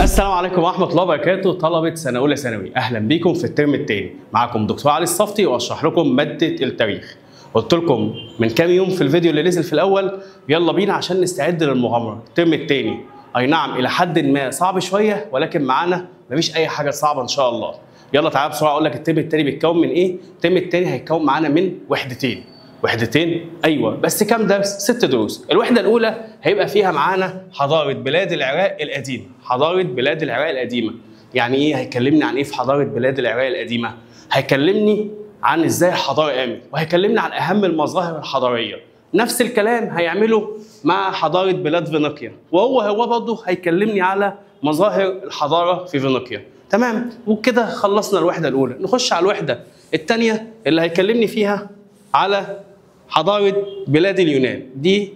السلام عليكم ورحمة الله وبركاته. طلبة سنة أولى ثانوي، أهلا بيكم في الترم الثاني. معكم دكتور علي الصفتي وأشرح لكم مادة التاريخ. قلت لكم من كام يوم في الفيديو اللي نزل في الأول يلا بينا عشان نستعد للمغامرة الترم الثاني. أي نعم إلى حد ما صعب شوية، ولكن معانا مفيش أي حاجة صعبة إن شاء الله. يلا تعالى بسرعة أقول لك الترم الثاني بيتكون من إيه؟ الترم الثاني هيتكون معانا من وحدتين. ايوه، بس كام درس؟ 6 دروس. الوحده الاولى هيبقى فيها معانا حضاره بلاد العراق القديمه. حضاره بلاد العراق القديمه يعني ايه؟ هيكلمني عن ايه في حضاره بلاد العراق القديمه؟ هيكلمني عن ازاي الحضاره قامت، وهيكلمني عن اهم المظاهر الحضاريه. نفس الكلام هيعمله مع حضاره بلاد فينيقيا، وهو برضه هيكلمني على مظاهر الحضاره في فينيقيا. تمام؟ وكده خلصنا الوحده الاولى. نخش على الوحده الثانيه اللي هيكلمني فيها على حضارة بلاد اليونان دي،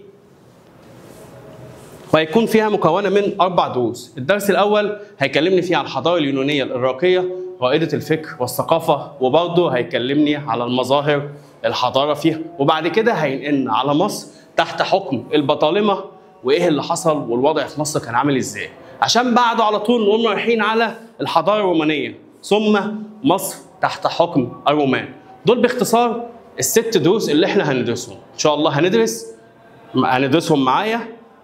وهيكون فيها مكونة من 4 دروس. الدرس الأول هيكلمني فيه عن الحضارة اليونانية الإغريقية رائدة الفكر والثقافة، وبرضه هيكلمني على المظاهر الحضارة فيها، وبعد كده هينقلنا على مصر تحت حكم البطالمة وإيه اللي حصل والوضع في مصر كان عامل إزاي، عشان بعده على طول نقوم رايحين على الحضارة الرومانية ثم مصر تحت حكم الرومان. دول باختصار ال6 دروس اللي احنا هندرسهم. ان شاء الله هندرسهم معايا،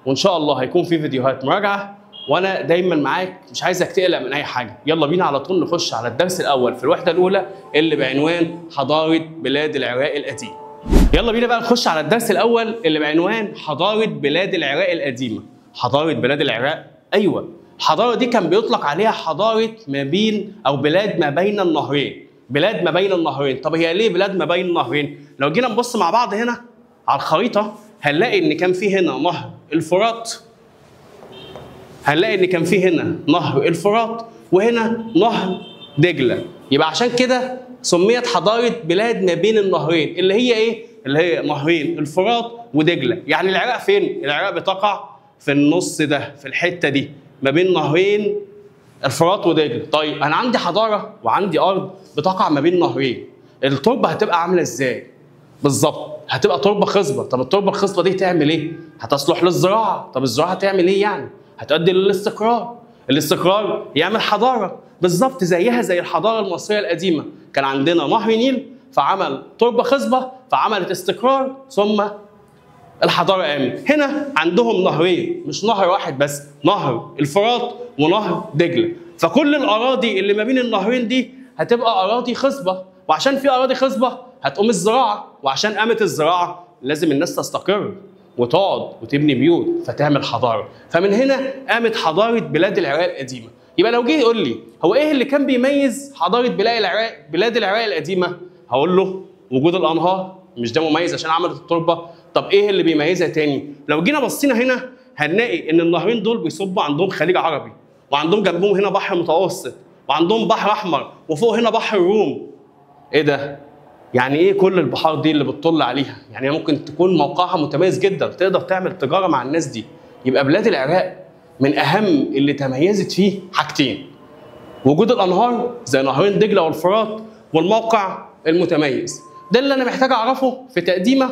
وان شاء الله هيكون في فيديوهات مراجعه، وانا دايما معاك مش عايزك تقلق من اي حاجه. يلا بينا على طول نخش على الدرس الاول في الوحده الاولى اللي بعنوان حضاره بلاد العراق القديم. يلا بينا بقى نخش على الدرس الاول اللي بعنوان حضاره بلاد العراق القديمه. حضاره بلاد العراق، ايوه، الحضاره دي كان بيطلق عليها حضاره ما بين او بلاد ما بين النهرين. بلاد ما بين النهرين. طب هي ليه بلاد ما بين النهرين؟ لو جينا نبص مع بعض هنا على الخريطة هنلاقي إن كان في هنا نهر الفرات، نهر الفرات وهنا نهر دجلة. يبقى عشان كده سميت حضارة بلاد ما بين النهرين، اللي هي إيه؟ اللي هي نهرين الفرات ودجلة. يعني العراق فين؟ العراق بتقع في النص ده، في الحتة دي ما بين نهرين الفرات ودجله. طيب انا عندي حضاره وعندي ارض بتقع ما بين نهرين، التربه هتبقى عامله ازاي؟ بالظبط هتبقى تربه خصبه. طب التربه الخصبه دي تعمل ايه؟ هتصلح للزراعه. طب الزراعه هتعمل ايه يعني؟ هتؤدي للاستقرار. الاستقرار يعمل حضاره، بالظبط زيها زي الحضاره المصريه القديمه. كان عندنا نهر نيل فعمل تربه خصبه فعملت استقرار، ثم الحضاره قامت. هنا عندهم نهرين، مش نهر واحد بس، نهر الفرات ونهر دجله. فكل الاراضي اللي ما بين النهرين دي هتبقى اراضي خصبه، وعشان في اراضي خصبه هتقوم الزراعه، وعشان قامت الزراعه لازم الناس تستقر وتقعد وتبني بيوت فتعمل حضاره. فمن هنا قامت حضاره بلاد العراق القديمه. يبقى لو جه يقول لي هو ايه اللي كان بيميز حضاره بلاد العراق القديمه؟ هقول له وجود الانهار. مش ده مميز عشان عملت التربه؟ طب ايه اللي بيميزها تاني؟ لو جينا بصينا هنا هنلاقي ان النهرين دول بيصبوا عندهم خليج عربي، وعندهم جنبهم هنا بحر متوسط، وعندهم بحر احمر، وفوق هنا بحر الروم. ايه ده؟ يعني ايه كل البحار دي اللي بتطل عليها؟ يعني ممكن تكون موقعها متميز جدا، تقدر تعمل تجاره مع الناس دي. يبقى بلاد العراق من اهم اللي تميزت فيه حاجتين: وجود الانهار زي نهرين دجله والفرات، والموقع المتميز. ده اللي انا محتاج اعرفه في تقديمه،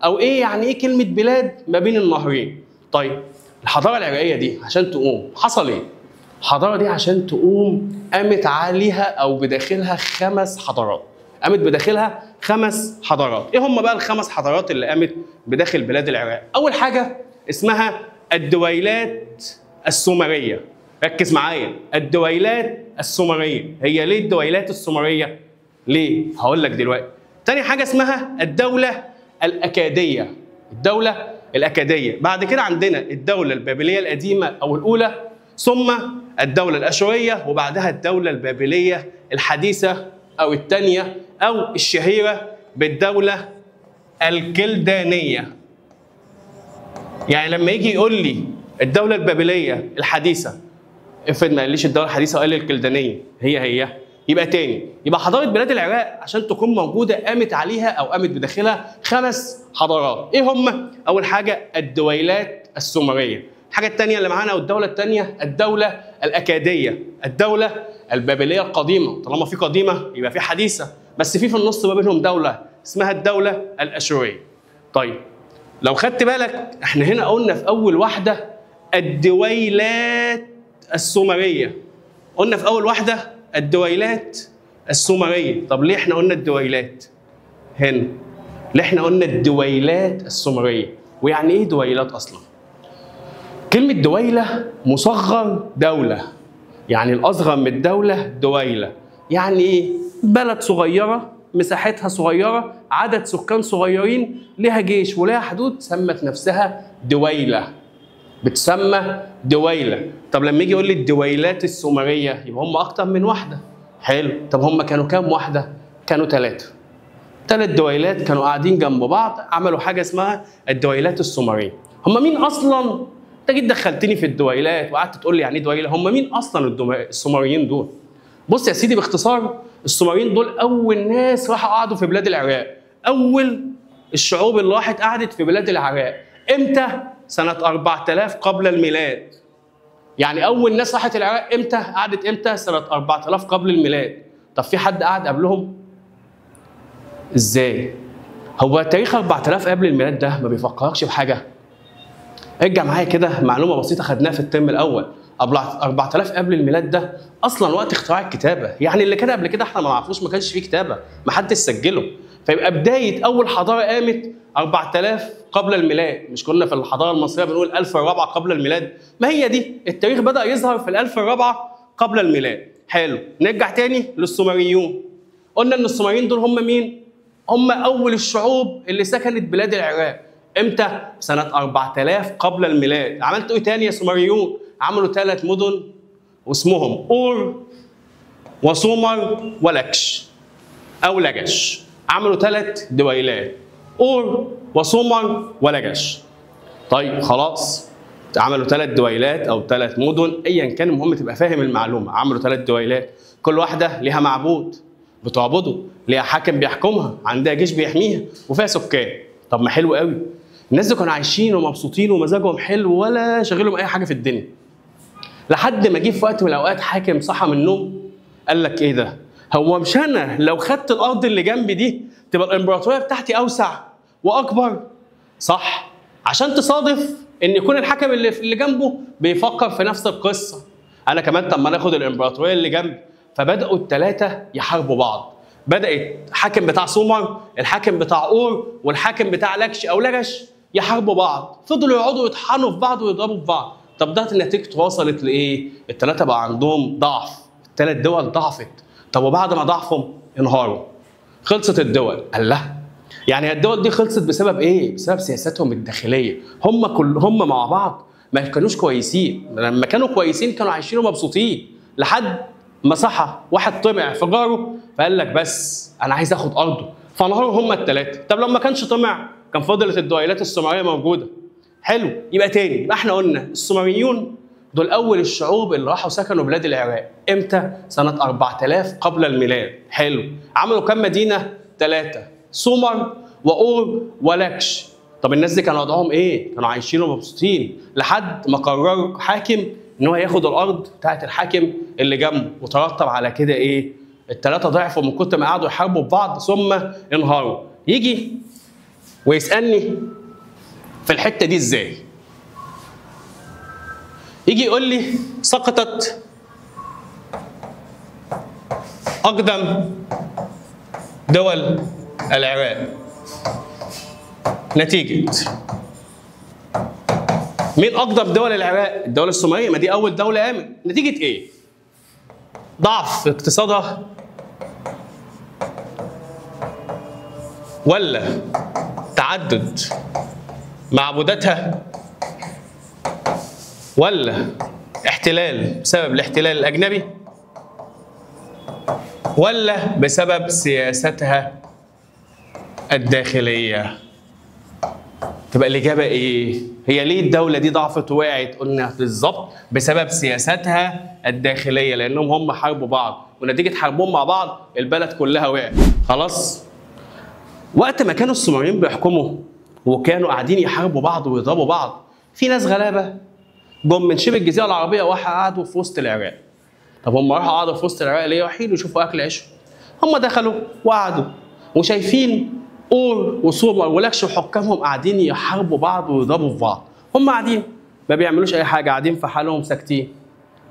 او ايه يعني ايه كلمه بلاد ما بين النهرين. طيب الحضاره العراقيه دي عشان تقوم حصل ايه؟ الحضاره دي عشان تقوم قامت عليها او بداخلها 5 حضارات. قامت بداخلها 5 حضارات. ايه هم بقى ال5 حضارات اللي قامت بداخل بلاد العراق؟ اول حاجه اسمها الدويلات السومريه. ركز معايا، الدويلات السومريه. هي ليه الدويلات السومريه؟ ليه؟ هقول لك دلوقتي. تاني حاجه اسمها الدوله الأكادية. الدولة الأكادية. بعد كده عندنا الدولة البابلية القديمة أو الأولى، ثم الدولة الأشورية، وبعدها الدولة البابلية الحديثة أو الثانية، أو الشهيرة بالدولة الكلدانية. يعني لما يجي يقول لي الدولة البابلية الحديثة، افرض ما قاليش الدولة الحديثة وقال لي الكلدانية، هي يبقى تاني. يبقى حضاره بلاد العراق عشان تكون موجوده قامت عليها او قامت بداخلها 5 حضارات. ايه هم؟ اول حاجه الدويلات السومريه. الحاجه الثانيه اللي معانا والدوله الثانيه الدوله الاكاديه. الدوله البابليه القديمه، طالما في قديمه يبقى في حديثه، بس في النص ما بينهم دوله اسمها الدوله الاشوريه. طيب لو خدت بالك احنا هنا قلنا في اول واحده الدويلات السومريه. قلنا في اول واحده الدويلات السومريه. طب ليه احنا قلنا الدويلات هنا؟ ليه احنا قلنا الدويلات السومريه؟ ويعني ايه دويلات اصلا؟ كلمه دويله مصغر دوله، يعني الاصغر من الدوله دويله. يعني ايه؟ بلد صغيره مساحتها صغيره، عدد سكان صغيرين، لها جيش ولها حدود، سمت نفسها دويله. بتسمى دويله. طب لما يجي يقول لي الدويلات السومريه يبقى هم اكتر من واحده. حلو. طب هم كانوا كام واحده؟ كانوا 3. 3 دويلات كانوا قاعدين جنب بعض، عملوا حاجه اسمها الدويلات السومريه. هم مين اصلا؟ انت جيت دخلتني في الدويلات وقعدت تقول لي يعني ايه دويله. هم مين اصلا السومريين دول؟ بص يا سيدي باختصار، السومريين دول اول ناس راحوا قعدوا في بلاد العراق. اول الشعوب اللي راحت قعدت في بلاد العراق امتى؟ سنه 4000 قبل الميلاد. يعني اول ناس راحت العراق امتى؟ قعدت امتى؟ سنه 4000 قبل الميلاد. طب في حد قعد قبلهم؟ ازاي؟ هو تاريخ 4000 قبل الميلاد ده ما بيفكركش بحاجه؟ ارجع معايا كده معلومه بسيطه خدناها في الترم الاول. 4000 قبل الميلاد ده اصلا وقت اختراع الكتابه، يعني اللي كان قبل كده احنا ما نعرفوش، ما كانش فيه كتابه، ما حدش سجله. فيبقى بدايه اول حضاره قامت 4000 قبل الميلاد. مش كنا في الحضاره المصريه بنقول 1000 الرابعه قبل الميلاد؟ ما هي دي التاريخ بدا يظهر في ال1000 الرابعه قبل الميلاد. حلو. نرجع تاني للسومريون. قلنا ان السومريين دول هم مين؟ هم اول الشعوب اللي سكنت بلاد العراق. امتى؟ سنه 4000 قبل الميلاد. عملتوا ايه تاني يا سومريون؟ عملوا 3 مدن واسمهم اور وسومر ولكش او لجش. عملوا 3 دويلات، اور وسومر ولجش. طيب خلاص، عملوا 3 دويلات او 3 مدن ايا كان، المهم تبقى فاهم المعلومه. عملوا 3 دويلات، كل واحده ليها معبود بتعبده، ليها حاكم بيحكمها، عندها جيش بيحميها، وفيها سكان. طب ما حلو قوي. الناس دول كانوا عايشين ومبسوطين ومزاجهم حلو ولا شاغلهم اي حاجه في الدنيا. لحد ما جه في وقت من الاوقات حاكم صحى من النوم قال لك ايه ده؟ هو مش انا لو خدت الارض اللي جنبي دي تبقى الامبراطوريه بتاعتي اوسع واكبر؟ صح. عشان تصادف ان يكون الحاكم اللي جنبه بيفكر في نفس القصه. انا كمان طب ما ناخد الامبراطوريه اللي جنبي. فبداوا ال3 يحاربوا بعض. بدات الحاكم بتاع سومر، الحاكم بتاع اور، والحاكم بتاع لكش او لجش يحاربوا بعض. فضلوا يقعدوا يطحنوا في بعض ويضربوا في بعض. طب ده نتيجته وصلت لايه؟ ال3 بقى عندهم ضعف، ال3 دول ضعفت. طب وبعد ما ضعفهم انهاروا، خلصت الدول. قال لا، يعني الدول دي خلصت بسبب ايه؟ بسبب سياساتهم الداخليه. هم مع بعض ما كانوش كويسين. لما كانوا كويسين كانوا عايشين ومبسوطين، لحد ما صحى واحد طمع في جاره فقال لك بس انا عايز اخد ارضه، فانهاروا هم ال3. طب لما كانش طمع كان فضلت الدويلات السومريه موجوده. حلو. يبقى تاني، يبقى احنا قلنا السومريون دول اول الشعوب اللي راحوا سكنوا بلاد العراق. امتى؟ سنه 4000 قبل الميلاد. حلو. عملوا كام مدينه؟ 3، سومر واور ولكش. طب الناس دي كانوا وضعهم ايه؟ كانوا عايشين ومبسوطين لحد ما قرر حاكم ان هو ياخد الارض بتاعت الحاكم اللي جنبه، وترتب على كده ايه؟ ال3 ضعفوا من كتر ما قعدوا يحاربوا ببعض ثم انهاروا. يجي ويسالني في الحته دي ازاي؟ يجي يقول لي سقطت اقدم دول العراق نتيجه مين؟ اقدم دول العراق الدوله السومريه، ما دي اول دوله قامت. نتيجه ايه؟ ضعف اقتصادها، ولا تعدد معبوداتها، ولا احتلال بسبب الاحتلال الاجنبي، ولا بسبب سياستها الداخليه؟ تبقى الاجابه ايه؟ هي ليه الدوله دي ضعفت ووقعت؟ قلنا بالظبط بسبب سياستها الداخليه، لانهم هم حاربوا بعض، ونتيجه حربهم مع بعض البلد كلها وقعت. خلاص. وقت ما كانوا السومريين بيحكموا وكانوا قاعدين يحاربوا بعض ويضربوا بعض، في ناس غلابه جم من شبه الجزيره العربيه وقعدوا في وسط العراق. طب هم راحوا قعدوا في وسط العراق ليه؟ رايحين يشوفوا اكل عيشهم. هم دخلوا وقعدوا وشايفين اور وسومر ولكش وحكامهم قاعدين يحاربوا بعض ويضربوا في بعض. هم قاعدين ما بيعملوش اي حاجه، قاعدين في حالهم ساكتين.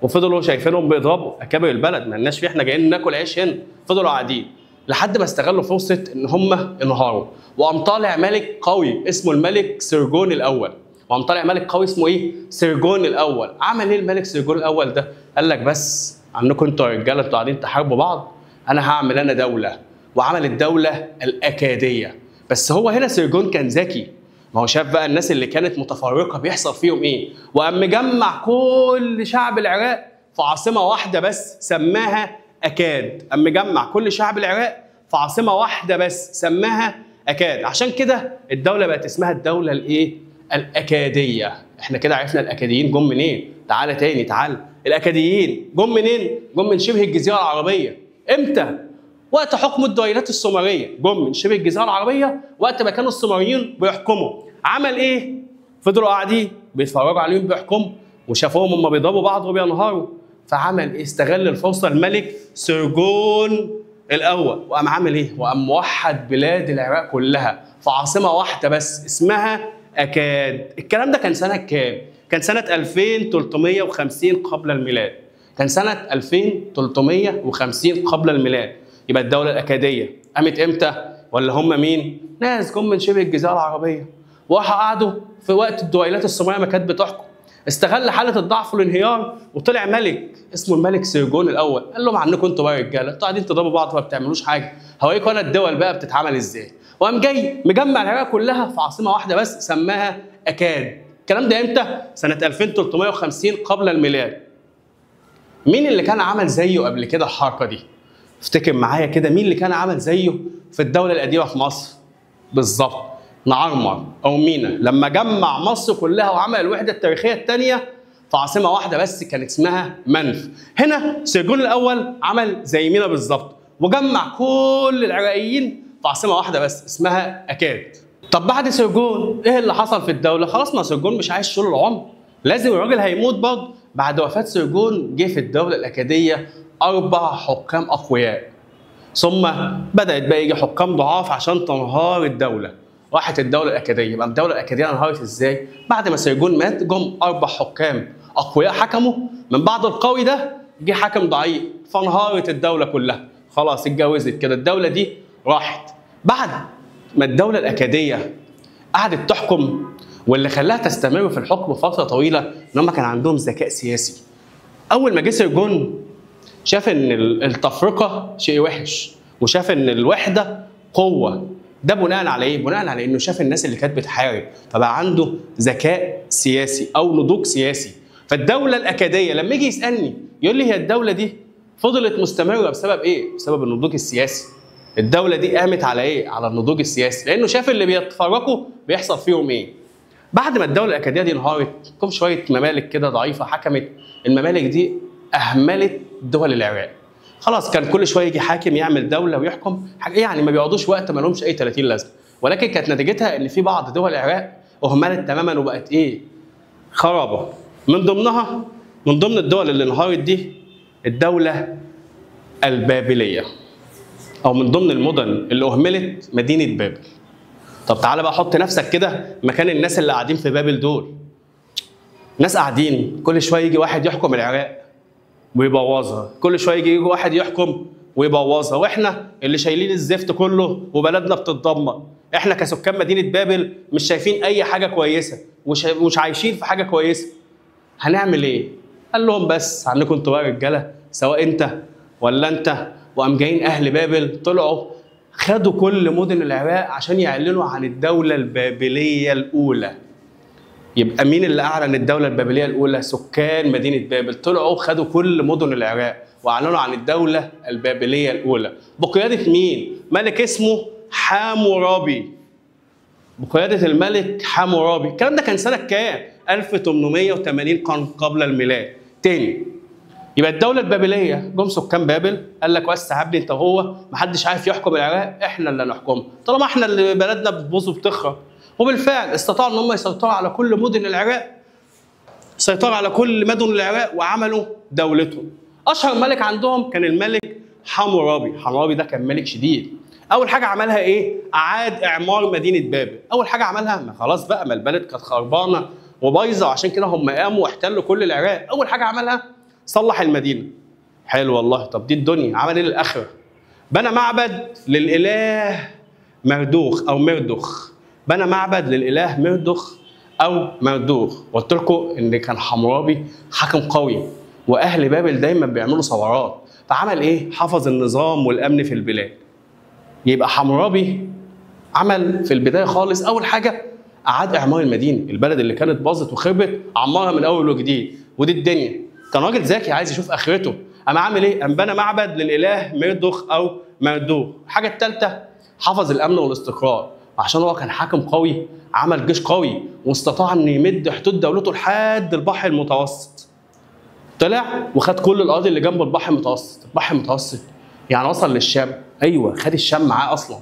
وفضلوا شايفينهم بيضربوا اكابر البلد، ما لناش فيه، احنا جايين ناكل عيش هنا. فضلوا قاعدين لحد ما استغلوا فرصه ان هم انهاروا، وقام طالع ملك قوي اسمه الملك سرجون الاول. وقام طالع ملك قوي اسمه ايه؟ سرجون الاول. عمل ايه الملك سرجون الاول ده؟ قال لك بس عنكم انتوا يا رجاله انتوا قاعدين تحاربوا بعض، انا هعمل انا دوله. وعمل الدوله الاكاديه. بس هو هنا سرجون كان ذكي، ما هو شاف بقى الناس اللي كانت متفرقه بيحصل فيهم ايه، وقام مجمع كل شعب العراق في عاصمه واحده بس سماها اكاد. قام مجمع كل شعب العراق في عاصمه واحده بس سماها اكاد. عشان كده الدوله بقت اسمها الدوله الايه؟ الاكاديه. احنا كده عرفنا الاكاديين جم منين. تعالى تاني تعالى. الاكاديين جم منين؟ جم من شبه الجزيره العربيه. امتى؟ وقت حكم الدويلات السومريه. جم من شبه الجزيره العربيه وقت ما كانوا السومريين بيحكموا. عمل ايه؟ فضلوا قاعدين بيتفرجوا عليهم بيحكموا، وشافوهم هم بيضربوا بعض وبينهاروا. فعمل ايه؟ استغل الفرصه الملك سرجون الاول، وقام عامل ايه؟ وقام موحد بلاد العراق كلها في عاصمه واحده بس اسمها اكاد. الكلام ده كان سنه كام؟ كان سنه 2350 قبل الميلاد. كان سنه 2350 قبل الميلاد. يبقى الدوله الاكاديه قامت امتى؟ ولا هم مين؟ ناس جم من شبه الجزيره العربيه وراحوا قعدوا في وقت الدويلات السومريه ما كانت بتحكم. استغل حاله الضعف والانهيار وطلع ملك اسمه الملك سرجون الاول. قال لهم عنكم انتوا بقى رجاله انتوا قاعدين تضربوا بعض ما بتعملوش حاجه، هوريكم انا الدول بقى بتتعمل ازاي. وقام جاي مجمع العراق كلها في عاصمه واحده بس سماها اكاد. الكلام ده امتى؟ سنه 2350 قبل الميلاد. مين اللي كان عمل زيه قبل كده الحركه دي؟ افتكر معايا كده مين اللي كان عمل زيه في الدوله القديمه في مصر؟ بالظبط نعرمر او مينا، لما جمع مصر كلها وعمل الوحده التاريخيه الثانيه في عاصمه واحده بس كانت اسمها منف. هنا سرجون الاول عمل زي مينا بالظبط وجمع كل العراقيين في عاصمه واحده بس اسمها اكاد. طب بعد سرجون ايه اللي حصل في الدوله؟ خلاص ما سرجون مش عايش طول العمر، لازم الراجل هيموت برضه. بعد وفاه سرجون جه في الدوله الاكاديه 4 حكام اقوياء، ثم بدات بقى يجي حكام ضعاف عشان تنهار الدوله. راحت الدوله الاكاديه. يبقى الدوله الاكاديه انهارت ازاي؟ بعد ما سرجون مات جم 4 حكام اقوياء حكموا، من بعد القوي ده جه حاكم ضعيف فانهارت الدوله كلها. خلاص اتجوزت كده الدوله دي راحت. بعد ما الدوله الاكاديه قعدت تحكم، واللي خلاها تستمر في الحكم فتره طويله ان هم كان عندهم ذكاء سياسي. اول ما جه سرجون شاف ان التفرقه شيء وحش، وشاف ان الوحده قوه. ده بناء على ايه؟ بناء على انه شاف الناس اللي كانت بتحارب، فبقى عنده ذكاء سياسي او نضوج سياسي. فالدوله الاكاديه لما يجي يسالني يقول لي هي الدوله دي فضلت مستمره بسبب ايه؟ بسبب النضوج السياسي. الدوله دي قامت على ايه؟ على النضوج السياسي، لانه شاف اللي بيتفرقوا بيحصل فيهم ايه. بعد ما الدوله الاكاديه دي انهارت جم شويه ممالك كده ضعيفه حكمت. الممالك دي اهملت دول العراق. خلاص كان كل شويه يجي حاكم يعمل دوله ويحكم يعني ما بيقعدوش وقت ما لهمش اي 30 لازمه، ولكن كانت نتيجتها ان في بعض دول العراق اهملت تماما وبقت ايه؟ خرابه. من ضمن الدول اللي انهارت دي الدوله البابليه، او من ضمن المدن اللي اهملت مدينه بابل. طب تعالى بقى حط نفسك كده مكان الناس اللي قاعدين في بابل دول. ناس قاعدين كل شويه يجي واحد يحكم العراق ويبوظها، كل شويه يجي واحد يحكم ويبوظها، واحنا اللي شايلين الزفت كله وبلدنا بتتدمر. احنا كسكان مدينه بابل مش شايفين اي حاجه كويسه ومش عايشين في حاجه كويسه. هنعمل ايه؟ قال لهم بس عنكم انتوا بقى رجاله، سواء انت ولا انت. وقام جايين اهل بابل طلعوا خدوا كل مدن العراق عشان يعلنوا عن الدوله البابليه الاولى. يبقى مين اللي اعلن الدوله البابليه الاولى؟ سكان مدينه بابل طلعوا خدوا كل مدن العراق واعلنوا عن الدوله البابليه الاولى بقياده مين؟ ملك اسمه حامورابي. بقياده الملك حامورابي. الكلام ده كان سنه كام؟ 1880 قبل الميلاد. تاني يبقى الدوله البابليه جم سكان بابل قال لك وسع يا ابني انت وهو، محدش عارف يحكم العراق، احنا اللي هنحكمه طالما احنا اللي بلدنا بتبوظ وبتخرب. وبالفعل استطاعوا ان هم يسيطروا على كل مدن العراق، سيطروا على كل مدن العراق وعملوا دولتهم. اشهر ملك عندهم كان الملك حامورابي. حامورابي ده كان ملك شديد. اول حاجه عملها ايه؟ اعاد اعمار مدينه بابل. اول حاجه عملها ما خلاص بقى ما البلد كانت خربانه وبايظه، وعشان كده هم قاموا واحتلوا كل العراق. اول حاجه عملها صلح المدينه. حلو والله. طب دي الدنيا، عمل ايه للاخره؟ بنى معبد للاله مردوخ او مردخ. بنى معبد للاله مردخ او مردوخ. قلت لكم ان كان حمورابي حاكم قوي، واهل بابل دايما بيعملوا ثورات، فعمل ايه؟ حفظ النظام والامن في البلاد. يبقى حمورابي عمل في البدايه خالص اول حاجه اعاد اعمار المدينه، البلد اللي كانت باظت وخربت عمرها من اول وجديد، ودي الدنيا. كان راجل ذكي عايز يشوف اخرته، قام عامل ايه؟ قام بنى معبد للاله مردخ او مردوخ. الحاجه الثالثه حفظ الامن والاستقرار، عشان هو كان حاكم قوي، عمل جيش قوي واستطاع ان يمد حدود دولته لحد البحر المتوسط. طلع وخد كل الاراضي اللي جنب البحر المتوسط. البحر المتوسط يعني وصل للشام، ايوه خد الشام معاه اصلا.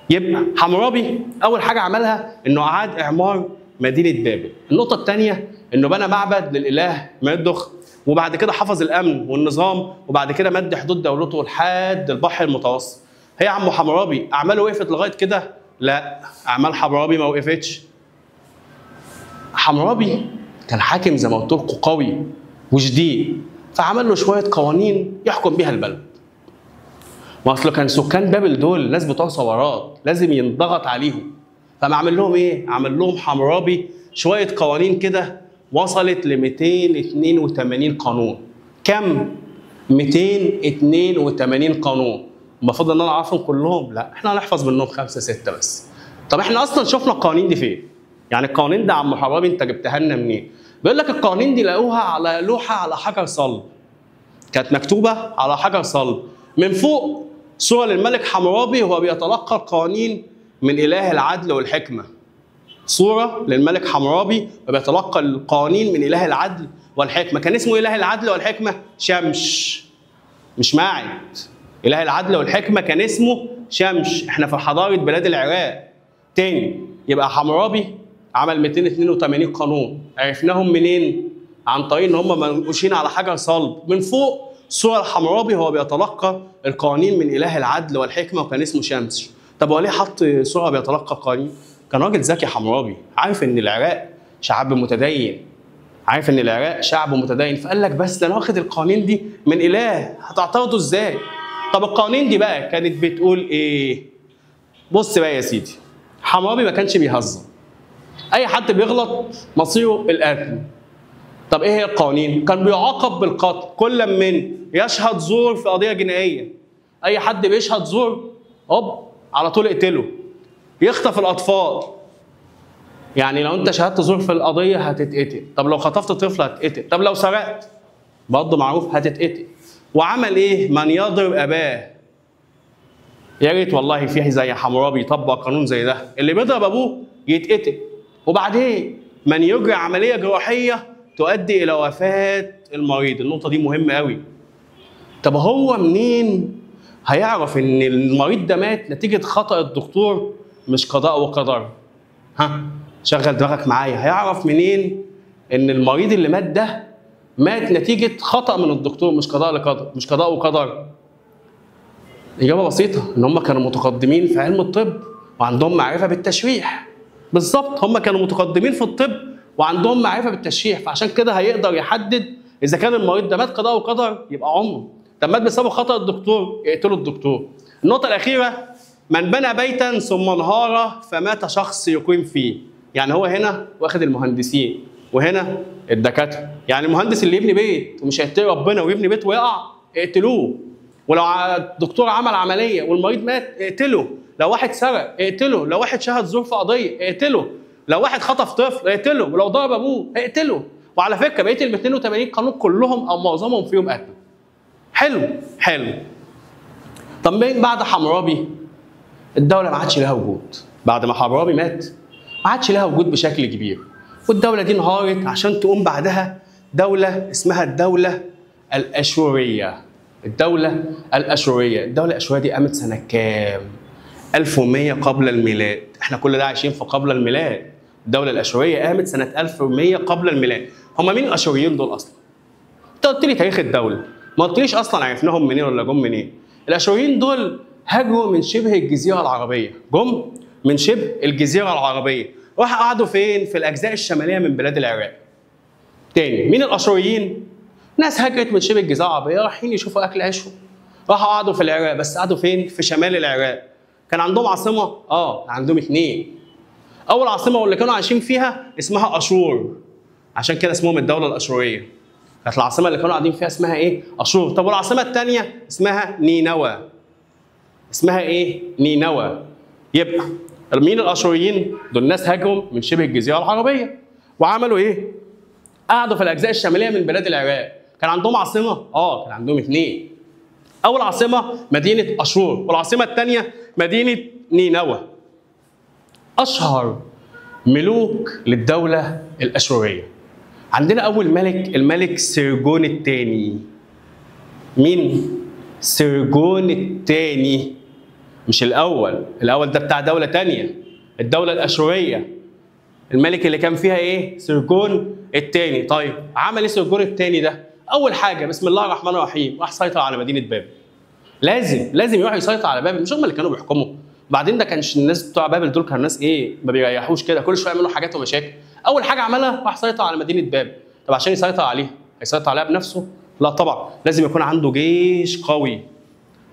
يبقى حمورابي اول حاجه عملها انه اعاد اعمار مدينه بابل. النقطه الثانيه انه بنى معبد للاله مردخ، وبعد كده حفظ الامن والنظام، وبعد كده مد حدود دولته لحد البحر المتوسط. هي يا عم حمورابي اعماله وقفت لغايه كده؟ لا، اعمال حمورابي ما وقفتش. حمورابي كان حاكم زي ما قلت لكم قوي وشديد، فعمل له شويه قوانين يحكم بيها البلد. ما اصل كان سكان بابل دول ناس بتوع ثورات، لازم ينضغط عليهم. فما عمل لهم ايه؟ عمل لهم حمورابي شويه قوانين كده وصلت ل 282 قانون. كم؟ 282 قانون. المفروض ان انا اعرفهم كلهم؟ لا، احنا هنحفظ منهم 5 6 بس. طب احنا اصلا شفنا القوانين دي فين؟ يعني القوانين دي عم حمورابي انت جبتها لنا منين؟ بيقول لك القوانين دي لقوها على لوحه على حجر صلب. كانت مكتوبه على حجر صلب، من فوق صورة للملك حمورابي وهو بيتلقى القوانين من إله العدل والحكمة. صورة للملك حمورابي وبيتلقى القوانين من إله العدل والحكمة. كان اسمه إله العدل والحكمة شمش، مش ماعد. إله العدل والحكمة كان اسمه شمش. احنا في حضارة بلاد العراق. تاني، يبقى حمورابي عمل 282 قانون. عرفناهم منين؟ عن طريق ان هم منقوشين على حجر صلب، من فوق صورة حمورابي هو بيتلقى القوانين من إله العدل والحكمة وكان اسمه شمس. طب هو ليه حط صورة بيتلقى القوانين؟ كان راجل ذكي حمورابي، عارف إن العراق شعب متدين، عارف إن العراق شعب متدين، فقال لك بس ده أنا واخد القوانين دي من إله، هتعترضوا إزاي؟ طب القوانين دي بقى كانت بتقول إيه؟ بص بقى يا سيدي، حمورابي ما كانش بيهزر. أي حد بيغلط مصيره القتل. طب ايه هي القوانين؟ كان بيعاقب بالقتل كل من يشهد زور في قضيه جنائيه. اي حد بيشهد زور هوب على طول اقتله. يخطف الاطفال، يعني لو انت شهدت زور في القضيه هتتقتل. طب لو خطفت طفل هتتقتل. طب لو سرقت برضه معروف هتتقتل. وعمل ايه؟ من يضرب اباه. يا ريت والله في زي حمورابي يطبق قانون زي ده، اللي بيضرب ابوه يتقتل. وبعدين من يجري عمليه جراحيه تؤدي الى وفاه المريض. النقطه دي مهمه قوي. طب هو منين هيعرف ان المريض ده مات نتيجه خطأ الدكتور مش قضاء وقدر؟ ها، شغل دماغك معايا. هيعرف منين ان المريض اللي مات ده مات نتيجه خطأ من الدكتور مش قضاء وقدر؟ اجابه بسيطه، ان هم كانوا متقدمين في علم الطب وعندهم معرفه بالتشريح. بالظبط، هم كانوا متقدمين في الطب وعندهم معرفه بالتشريح، فعشان كده هيقدر يحدد اذا كان المريض ده مات قضاء وقدر يبقى عمره، طب مات بسبب خطأ الدكتور يقتلوا الدكتور. النقطه الاخيره، من بنى بيتا ثم انهار فمات شخص يقيم فيه. يعني هو هنا واخد المهندسين وهنا الدكاتره. يعني المهندس اللي يبني بيت ومش هيتقي ربنا ويبني بيت ويقع اقتلوه. ولو الدكتور عمل عمليه والمريض مات اقتله. لو واحد سرق اقتله. لو واحد شهد زور في قضيه اقتله. لو واحد خطف طفل اقتله. ولو ضرب ابوه اقتله. وعلى فكره بقيه ال 280 قانون كلهم او معظمهم فيهم قتل. حلو حلو. طب مين بعد حمورابي؟ الدوله ما عادش لها وجود. بعد ما حمورابي مات ما عادش لها وجود بشكل كبير، والدوله دي انهارت عشان تقوم بعدها دوله اسمها الدوله الاشوريه. الدوله الاشوريه. الدوله الاشوريه دي قامت سنه كام؟ 1100 قبل الميلاد. احنا كل ده عايشين في قبل الميلاد. الدوله الاشوريه قامت سنه 1100 قبل الميلاد. هم مين الاشوريين دول اصلا؟ انت قلت لي تاريخ الدوله، ما قلتليش اصلا عرفناهم منين ولا جم منين. الاشوريين دول هاجروا من شبه الجزيره العربيه، جم من شبه الجزيره العربيه، راحوا قعدوا فين؟ في الاجزاء الشماليه من بلاد العراق. تاني، مين الاشوريين؟ ناس هاجرت من شبه الجزيره العربيه رايحين يشوفوا اكل عيشهم. راحوا قعدوا في العراق، بس قعدوا فين؟ في شمال العراق. كان عندهم عاصمه؟ كان عندهم 2. اول عاصمه واللي كانوا عايشين فيها اسمها اشور، عشان كده اسمهم الدوله الاشوريه. كانت العاصمه اللي كانوا قاعدين فيها اسمها ايه؟ اشور. طب والعاصمه الثانيه اسمها نينوى. اسمها ايه؟ نينوى. يبقى مين الاشوريين؟ دول ناس هاجروا من شبه الجزيره العربيه وعملوا ايه؟ قعدوا في الاجزاء الشماليه من بلاد العراق. كان عندهم عاصمه؟ كان عندهم 2. اول عاصمه مدينه اشور، والعاصمه الثانيه مدينه نينوى. اشهر ملوك للدوله الاشوريه. عندنا اول ملك الملك سرجون الثاني. مين؟ سرجون الثاني، مش الاول. الاول ده بتاع دوله ثانيه، الدوله الاشوريه. الملك اللي كان فيها ايه؟ سرجون الثاني. طيب عمل ايه سرجون الثاني ده؟ اول حاجه بسم الله الرحمن الرحيم راح سيطر على مدينه بابل. لازم يروح يسيطر على بابل، مش هم اللي كانوا بيحكموا. بعدين ده كانش الناس بتوع بابل دول كانوا ناس ايه؟ ما بيريحوش كده، كل شويه يعملوا حاجات ومشاكل. اول حاجه عملها راح سيطر على مدينه بابل. طب عشان يسيطر عليها هيسيطر عليها بنفسه؟ لا طبعا، لازم يكون عنده جيش قوي.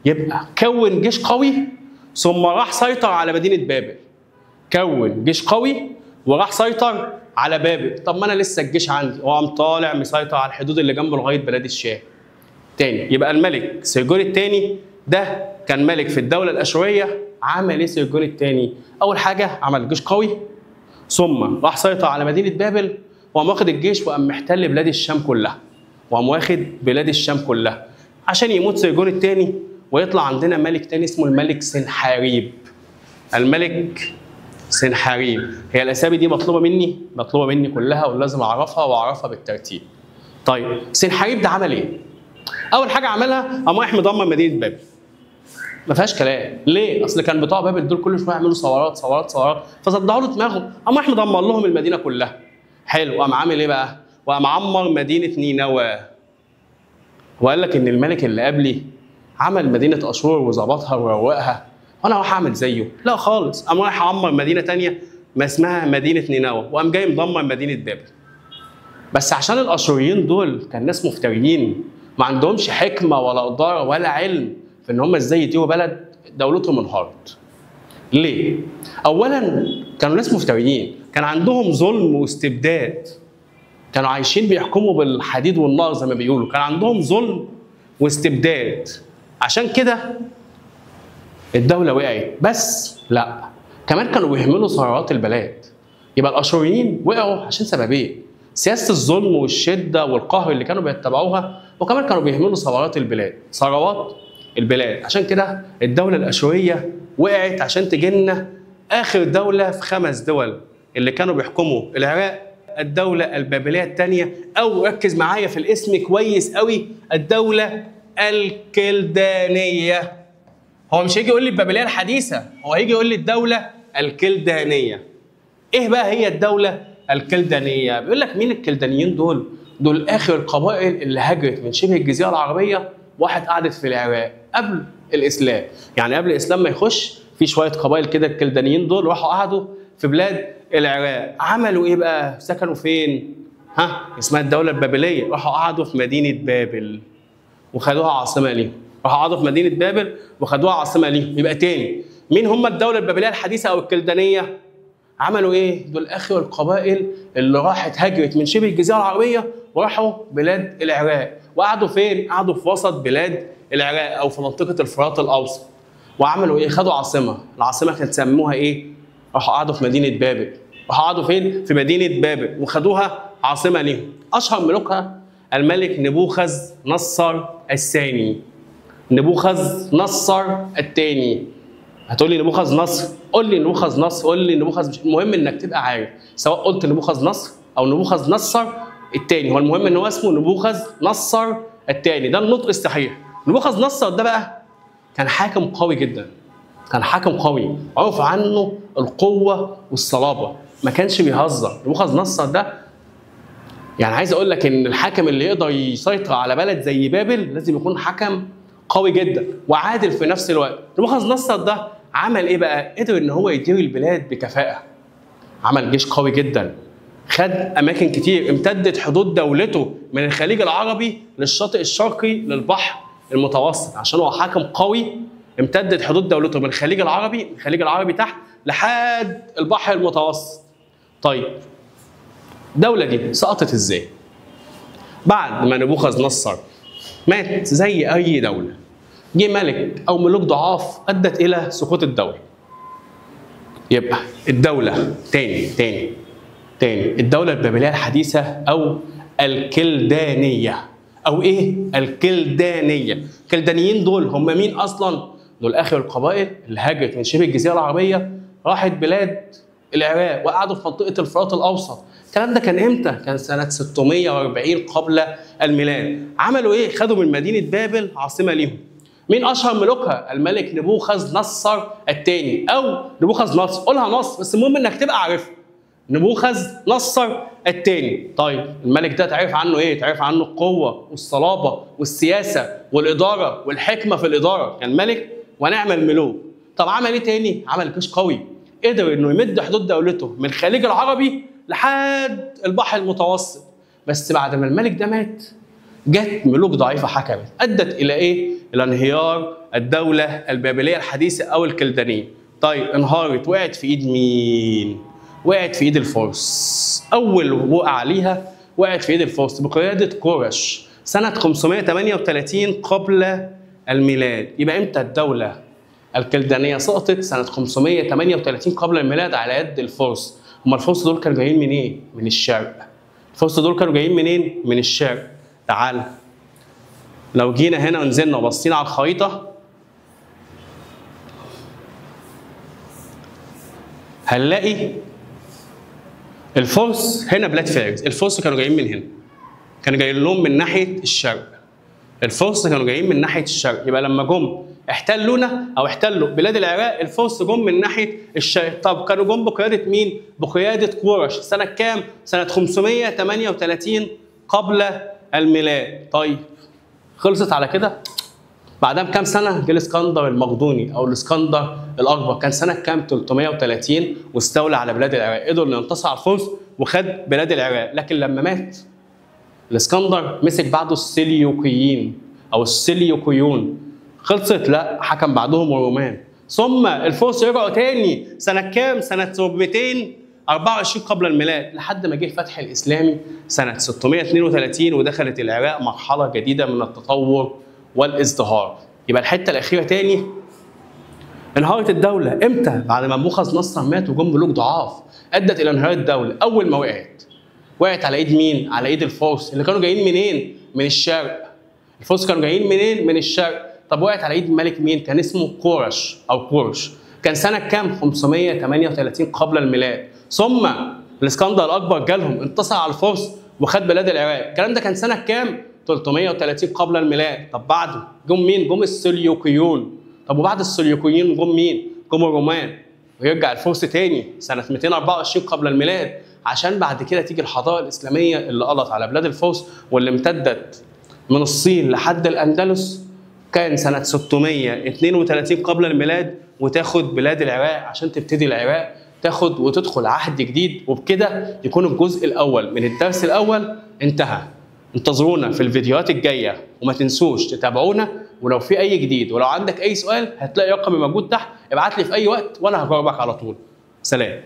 يبقى كون جيش قوي ثم راح سيطر على مدينه بابل. كون جيش قوي وراح سيطر على بابل. طب ما انا لسه الجيش عندي، وقام طالع مسيطر على الحدود اللي جنبه لغايه بلاد الشام. تاني، يبقى الملك سرجون الثاني ده كان ملك في الدوله الاشوريه. عمل ايه سرجون الثاني؟ اول حاجه عمل جيش قوي ثم راح سيطر على مدينه بابل، وقام واخد الجيش وقام محتل بلاد الشام كلها. وقام واخد بلاد الشام كلها عشان يموت سرجون الثاني ويطلع عندنا ملك ثاني اسمه الملك سنحاريب. الملك سنحاريب. هي الاسامي دي مطلوبه مني كلها، ولازم اعرفها بالترتيب. طيب سنحاريب ده عمل ايه؟ اول حاجه عملها قام رايح مدمر مدينه بابل. ما فيهاش كلام. ليه؟ اصل كان بتوع بابل دول كل شويه يعملوا ثورات فصدعوا له دماغهم، قام رايح مدمر لهم المدينه كلها. حلو. قام عامل ايه بقى؟ وقام عمر مدينه نينوى. وقال لك ان الملك اللي قبلي عمل مدينه اشور وظبطها وروقها، وانا راح اعمل زيه؟ لا خالص. قام رايح عمر مدينه ثانيه ما اسمها مدينه نينوى، وقام جاي مدمر مدينه بابل. بس عشان الاشوريين دول كان ناس مفتريين، ما عندهمش حكمه ولا اداره ولا علم في ان هم ازاي يديروا بلد دولتهم انهارت. ليه؟ اولا كانوا ناس مفتريين، كان عندهم ظلم واستبداد. كانوا عايشين بيحكموا بالحديد والنار زي ما بيقولوا، كان عندهم ظلم واستبداد. عشان كده الدوله وقعت. بس لا، كمان كانوا بيهملوا ثروات البلاد. يبقى الاشوريين وقعوا عشان سببين: سياسه الظلم والشده والقهر اللي كانوا بيتبعوها، وكمان كانوا بيهملوا ثروات البلاد. عشان كده الدوله الاشوريه وقعت عشان تجي لنا اخر دوله في 5 دول اللي كانوا بيحكموا العراق: الدوله البابليه الثانيه، او ركز معايا في الاسم كويس قوي، الدوله الكلدانيه. هو مش هيجي يقول لي البابليه الحديثه، هو هيجي يقول لي الدوله الكلدانيه. ايه بقى هي الدوله الكلدانيه؟ بيقول لك مين الكلدانيين دول؟ دول اخر القبائل اللي هاجرت من شبه الجزيره العربيه واحد قعدت في العراق قبل الاسلام. يعني قبل الاسلام ما يخش، في شويه قبائل كده الكلدانيين دول راحوا قعدوا في بلاد العراق. عملوا ايه بقى؟ سكنوا فين؟ اسمها الدوله البابليه. راحوا قعدوا في مدينه بابل وخدوها عاصمه ليهم. راحوا قعدوا في مدينه بابل وخدوها عاصمه ليهم. يبقى تاني، مين هم الدوله البابليه الحديثه او الكلدانيه؟ عملوا ايه؟ دول اخر القبائل اللي راحت هاجرت من شبه الجزيره العربيه وراحوا بلاد العراق. وقعدوا فين؟ قعدوا في وسط بلاد العراق او في منطقه الفرات الاوسط. وعملوا ايه؟ خدوا عاصمه. العاصمه كانت سموها ايه؟ راحوا قعدوا في مدينه بابل. راحوا قعدوا فين؟ في مدينه بابل وخدوها عاصمه ليهم. اشهر ملوكها الملك نبوخذ نصر الثاني. نبوخذ نصر الثاني. هتقول لي نبوخذ نصر، قول لي نبوخذ نصر، قول لي نبوخذ، مش المهم انك تبقى عارف، سواء قلت نبوخذ نصر او نبوخذ نصر الثاني، هو المهم ان هو اسمه نبوخذ نصر الثاني. ده النطق الصحيح. نبوخذ نصر ده بقى كان حاكم قوي جدا، كان حاكم قوي، عرف عنه القوه والصلابه، ما كانش بيهزر. نبوخذ نصر ده يعني عايز اقول لك ان الحاكم اللي يقدر يسيطر على بلد زي بابل لازم يكون حكم قوي جدا وعادل في نفس الوقت. نبوخذ نصر ده عمل ايه بقى؟ قدر ان هو يدير البلاد بكفاءه. عمل جيش قوي جدا، خد اماكن كتير، امتدت حدود دولته من الخليج العربي للشاطئ الشرقي للبحر المتوسط، عشان هو حاكم قوي. امتدت حدود دولته من الخليج العربي تحت لحد البحر المتوسط. طيب الدولة دي سقطت ازاي؟ بعد ما نبوخذ نصر مات زي اي دولة، جه ملك او ملوك ضعاف ادت الى سقوط الدولة. يبقى الدولة تاني الدولة البابلية الحديثة او الكلدانية او ايه؟ الكلدانية. الكلدانيين دول هم مين اصلا؟ دول اخر القبائل اللي هاجرت من شبه الجزيرة العربية راحت بلاد العراق وقعدوا في منطقة الفرات الاوسط. الكلام ده كان امتى؟ كان سنة 640 قبل الميلاد. عملوا ايه؟ خدوا من مدينة بابل عاصمة ليهم. مين اشهر ملوكها؟ الملك نبوخذ نصر الثاني او نبوخذ نصر، قولها نصر بس المهم انك تبقى عارفها. نبوخذ نصر الثاني. طيب الملك ده تعرف عنه ايه؟ تعرف عنه القوة والصلابة والسياسة والإدارة والحكمة في الإدارة، كان ملك ونعم الملوك. طب عمل ايه تاني؟ عمل جيش قوي، قدر انه يمد حدود دولته من الخليج العربي لحد البحر المتوسط. بس بعد ما الملك ده مات جت ملوك ضعيفه حكمت، ادت الى ايه؟ الى انهيار الدوله البابليه الحديثه او الكلدانيه. طيب انهارت، وقعت في ايد مين؟ وقعت في ايد الفرس. اول وقع عليها وقعت في ايد الفرس بقياده كورش سنه 538 قبل الميلاد. يبقى امتى الدوله الكلدانيه سقطت؟ سنه 538 قبل الميلاد على يد الفرس. هم الفرس دول كانوا جايين منين؟ إيه؟ من الشرق. الفرس دول كانوا جايين منين؟ من الشرق. تعال لو جينا هنا ونزلنا وبصينا على الخريطة هنلاقي الفرس هنا بلاد فارس. الفرس كانوا جايين من هنا، كانوا جايين لهم من ناحية الشرق. الفرس كانوا جايين من ناحية الشرق. يبقى لما جم احتلونا او احتلوا بلاد العراق الفرس جم من ناحيه الشرق. طب كانوا جم بقياده مين؟ بقياده كورش. سنه كام؟ سنه 538 قبل الميلاد. طيب خلصت على كده؟ بعدها بكام سنه جه الاسكندر المقدوني او الاسكندر الاكبر. كان سنه كام؟ 330 واستولى على بلاد العراق. قدر انه ينتصر على الفرس وخد بلاد العراق. لكن لما مات الاسكندر مسك بعده السليوكيين او السليوكيون. خلصت؟ لا، حكم بعدهم الرومان. ثم الفرس رجعوا تاني سنة كام؟ سنة 224 قبل الميلاد، لحد ما جه الفتح الإسلامي سنة 632 ودخلت العراق مرحلة جديدة من التطور والازدهار. يبقى الحتة الأخيرة تاني، انهارت الدولة امتى؟ بعد ما نبوخذ نصر مات وجم ملوك ضعاف، أدت إلى انهيار الدولة. أول ما وقعت على إيد مين؟ على إيد الفرس اللي كانوا جايين منين؟ من الشرق. الفرس كانوا جايين منين؟ من الشرق. طب وقعت على ايد ملك مين؟ كان اسمه كورش او كورش. كان سنه كام؟ 538 قبل الميلاد. ثم الاسكندر الاكبر جالهم انتصر على الفرس وخد بلاد العراق. الكلام ده كان سنه كام؟ 330 قبل الميلاد. طب بعده جم مين؟ جم السليوكيون. طب وبعد السليوكيين جم مين؟ جم الرومان. ويرجع الفرس تاني سنه 224 قبل الميلاد، عشان بعد كده تيجي الحضاره الاسلاميه اللي قضت على بلاد الفرس واللي امتدت من الصين لحد الاندلس. كان سنة 632 قبل الميلاد، وتاخد بلاد العراق عشان تبتدي العراق تاخد وتدخل عهد جديد. وبكده يكون الجزء الأول من الدرس الأول انتهى. انتظرونا في الفيديوهات الجاية وما تنسوش تتابعونا. ولو في أي جديد ولو عندك أي سؤال هتلاقي رقمي موجود تحت، ابعت لي في أي وقت وأنا هجاوبك على طول. سلام.